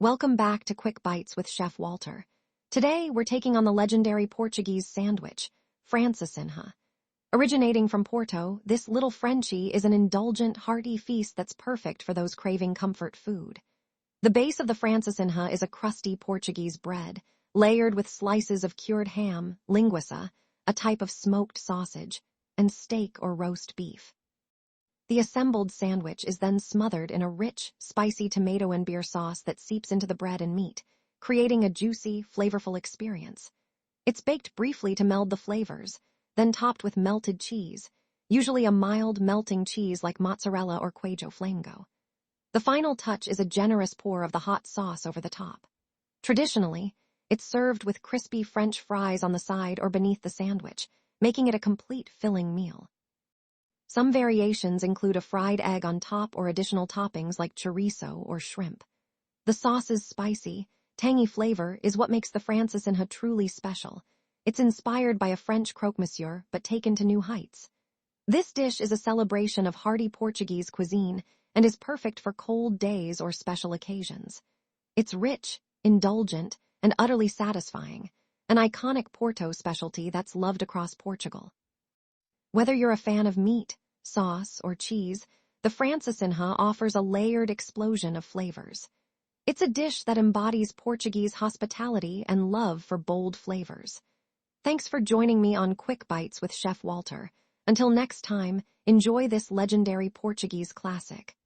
Welcome back to Quick Bites with Chef Walter. Today, we're taking on the legendary Portuguese sandwich, Francesinha. Originating from Porto, this little Frenchie is an indulgent, hearty feast that's perfect for those craving comfort food. The base of the Francesinha is a crusty Portuguese bread, layered with slices of cured ham, linguiça, a type of smoked sausage, and steak or roast beef. The assembled sandwich is then smothered in a rich, spicy tomato and beer sauce that seeps into the bread and meat, creating a juicy, flavorful experience. It's baked briefly to meld the flavors, then topped with melted cheese, usually a mild melting cheese like mozzarella or queijo flamengo. The final touch is a generous pour of the hot sauce over the top. Traditionally, it's served with crispy French fries on the side or beneath the sandwich, making it a complete filling meal. Some variations include a fried egg on top or additional toppings like chorizo or shrimp. The sauce's spicy, tangy flavor is what makes the Francesinha truly special. It's inspired by a French croque-monsieur but taken to new heights. This dish is a celebration of hearty Portuguese cuisine and is perfect for cold days or special occasions. It's rich, indulgent, and utterly satisfying, an iconic Porto specialty that's loved across Portugal. Whether you're a fan of meat, sauce, or cheese, the Francesinha offers a layered explosion of flavors. It's a dish that embodies Portuguese hospitality and love for bold flavors. Thanks for joining me on Quick Bites with Chef Walter. Until next time, enjoy this legendary Portuguese classic.